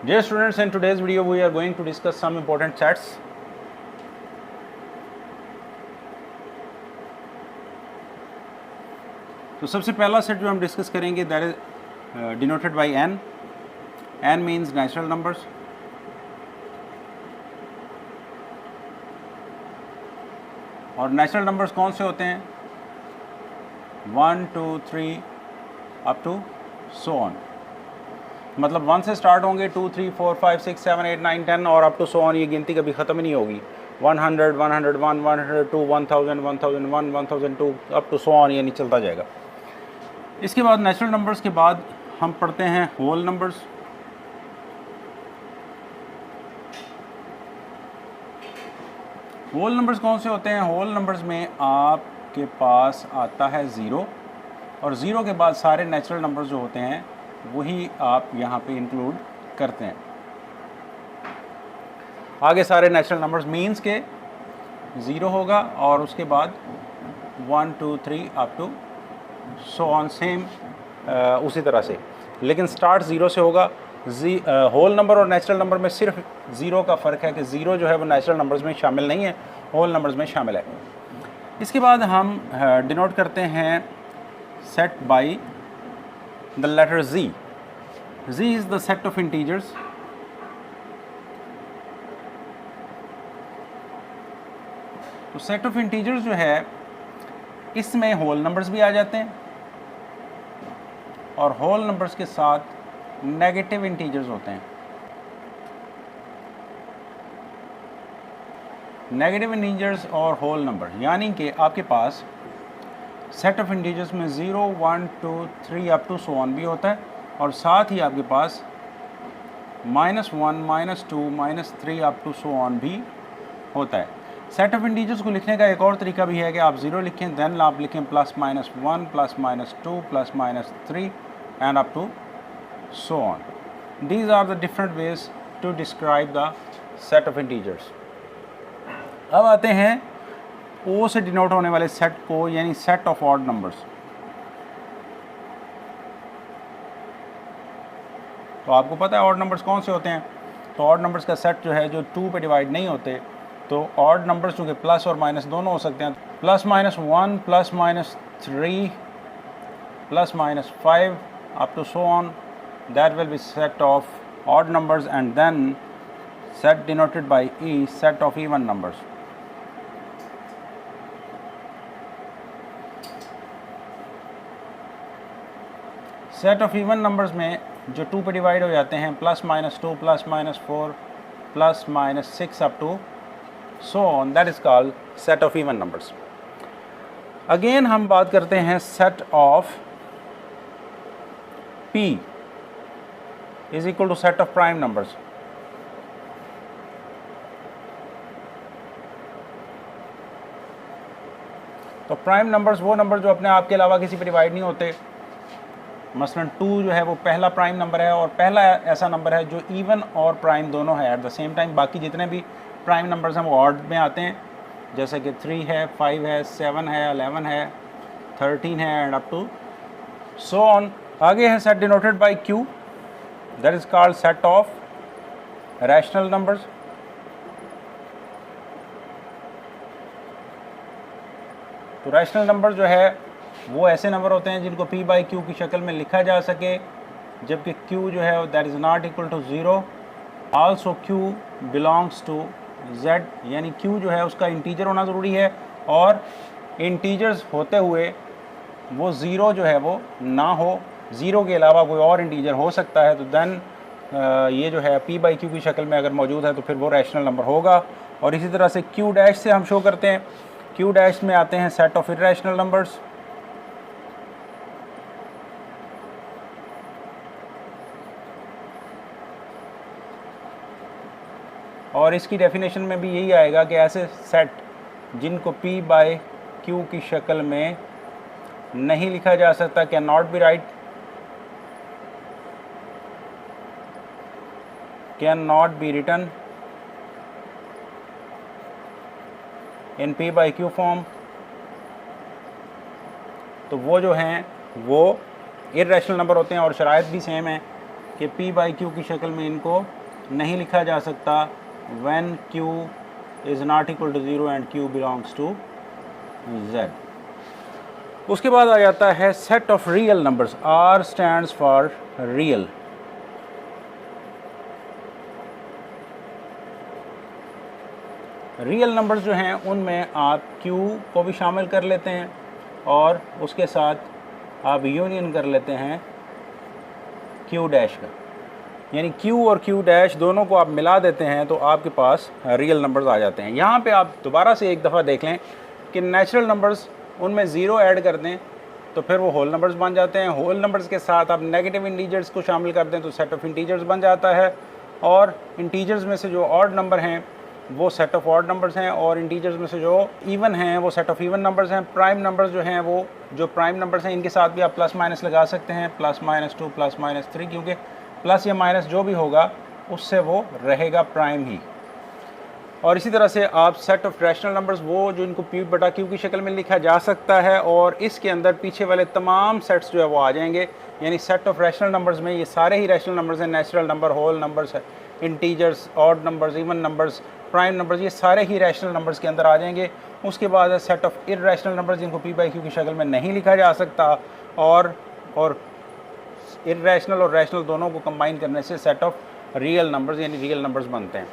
Dear students, in today's video we are going to discuss some important sets. तो सबसे पहला set जो हम डिस्कस करेंगे that is denoted by n. n means natural numbers. और natural numbers कौन से होते हैं? 1, 2, 3 अप टू सो ऑन. मतलब 1 से स्टार्ट होंगे, 2, 3, 4, 5, 6, 7, 8, 9, 10 और अप टू सो ऑन. ये गिनती कभी ख़त्म ही नहीं होगी. 100, 101, 102, 1000, 1001, 1002 अप टू सो ऑन, ये नहीं चलता जाएगा. इसके बाद नेचुरल नंबर्स के बाद हम पढ़ते हैं होल नंबर्स. होल नंबर्स कौन से होते हैं? होल नंबर्स में आपके पास आता है ज़ीरो, और ज़ीरो के बाद सारे नेचुरल नंबर्स जो होते हैं वही आप यहाँ पे इंक्लूड करते हैं. आगे सारे नेचुरल नंबर्स मीन्स के ज़ीरो होगा और उसके बाद 1, 2, 3 up to so on same उसी तरह से, लेकिन स्टार्ट ज़ीरो से होगा. होल नंबर और नेचुरल नंबर में सिर्फ ज़ीरो का फ़र्क है कि ज़ीरो जो है वो नेचुरल नंबर्स में शामिल नहीं है, होल नंबर्स में शामिल है. इसके बाद हम डिनोट करते हैं set by the letter Z. Z is the set of integers. तो सेट ऑफ इंटीजर्स जो है इसमें होल नंबर्स भी आ जाते हैं और होल नंबर्स के साथ नेगेटिव इंटीजर्स होते हैं. नेगेटिव इंटीजर्स और होल नंबर, यानी कि आपके पास सेट ऑफ इंटीजर्स में 0, 1, 2, 3 अप टू सो ऑन भी होता है और साथ ही आपके पास -1, -2, -3 अप टू सो ऑन भी होता है. सेट ऑफ इंटीजर्स को लिखने का एक और तरीका भी है कि आप 0 लिखें, देन आप लिखें +-1, +-2, +-3 and up to so on. These are the different ways to describe the set of integers. अब आते हैं O से डिनोट होने वाले सेट को, यानी सेट ऑफ ऑड नंबर्स. तो आपको पता है ऑड नंबर्स कौन से होते हैं. तो ऑड नंबर्स का सेट जो है जो 2 पे डिवाइड नहीं होते, तो ऑड नंबर्स चूँकि प्लस और माइनस दोनों हो सकते हैं, +-1, +-3, +-5 up to so on, that will be set of odd numbers, and then set denoted by E, set of even numbers. Set of even numbers में जो 2 पे डिवाइड हो जाते हैं, +-2, +-4, +-6 up to so on, that is called set of even numbers. Again हम बात करते हैं set of P is equal to set of prime numbers. तो प्राइम नंबर्स वो नंबर जो अपने आप के अलावा किसी पे डिवाइड नहीं होते. मसलन 2 जो है वो पहला प्राइम नंबर है और पहला ऐसा नंबर है जो इवन और प्राइम दोनों है एट द सेम टाइम. बाकी जितने भी प्राइम नंबर्स हैं वो ऑड में आते हैं, जैसे कि 3 है, 5 है, 7 है, 11 है, 13 है and up to so on. आगे है set denoted by Q, that is called set of rational numbers. तो रैशनल नंबर जो है वो ऐसे नंबर होते हैं जिनको P बाई Q की शक्ल में लिखा जा सके, जबकि Q जो है that is not equal to 0. Also Q belongs to Z, यानी Q जो है उसका इंटीजर होना ज़रूरी है और इंटीजर्स होते हुए वो ज़ीरो जो है वो ना हो. ज़ीरो के अलावा कोई और इंटीजर हो सकता है, तो देन ये जो है P बाई Q की शक्ल में अगर मौजूद है तो फिर वो रैशनल नंबर होगा. और इसी तरह से Q डैश से हम शो करते हैं. Q डैश में आते हैं सेट ऑफ इर्रेशनल नंबर्स. और इसकी डेफिनेशन में भी यही आएगा कि ऐसे सेट जिनको P बाई Q की शक्ल में नहीं लिखा जा सकता can not be right, cannot be written in P by Q form. तो वो जो हैं वो इर्रेशनल नंबर होते हैं और शराइत भी सेम है. कि P बाई क्यू की शक्ल में इनको नहीं लिखा जा सकता when Q is not equal to 0 and Q belongs to Z। उसके बाद आ जाता है set of real numbers. R stands for real. Real numbers जो हैं उनमें आप Q को भी शामिल कर लेते हैं और उसके साथ आप यूनियन कर लेते हैं Q डैश का, यानी Q और Q डैश दोनों को आप मिला देते हैं तो आपके पास रियल नंबर्स आ जाते हैं। यहाँ पे आप दोबारा से एक दफ़ा देख लें कि नेचुरल नंबर्स उनमें ज़ीरो ऐड कर दें तो फिर वो होल नंबर्स बन जाते हैं। होल नंबर्स के साथ आप नेगेटिव इंटीजर्स को शामिल कर दें तो सेट ऑफ इंटीजर्स बन जाता है, और इंटीजर्स में से जो ऑड नंबर हैं वो सेट ऑफ ऑड नंबर्स हैं, और इंटीजर्स में से जो इवन हैं वो सेट ऑफ इवन नंबर्स हैं। प्राइम नंबर्स जो हैं वो जो प्राइम नंबर्स हैं इनके साथ भी आप प्लस माइनस लगा सकते हैं, प्लस माइनस 2 प्लस माइनस 3, क्योंकि प्लस या माइनस जो भी होगा उससे वो रहेगा प्राइम ही। और इसी तरह से आप सेट ऑफ रैशनल नंबर्स वो जो इनको P बटा Q की शक्ल में लिखा जा सकता है, और इसके अंदर पीछे वाले तमाम सेट्स जो है वो आ जाएंगे। यानी सेट ऑफ रैशनल नंबर्स में ये सारे ही रैशनल नंबर्स हैं, natural number, whole numbers, integers, odd numbers, even numbers, prime numbers, ये सारे ही रैशनल नंबर्स के अंदर आ जाएंगे। उसके बाद है सेट ऑफ इर्रेशनल नंबर्स जिनको P बाई Q की शक्ल में नहीं लिखा जा सकता, और इर्रेशनल और रैशनल दोनों को कंबाइन करने से सेट ऑफ रियल नंबर्स यानी रियल नंबर्स बनते हैं।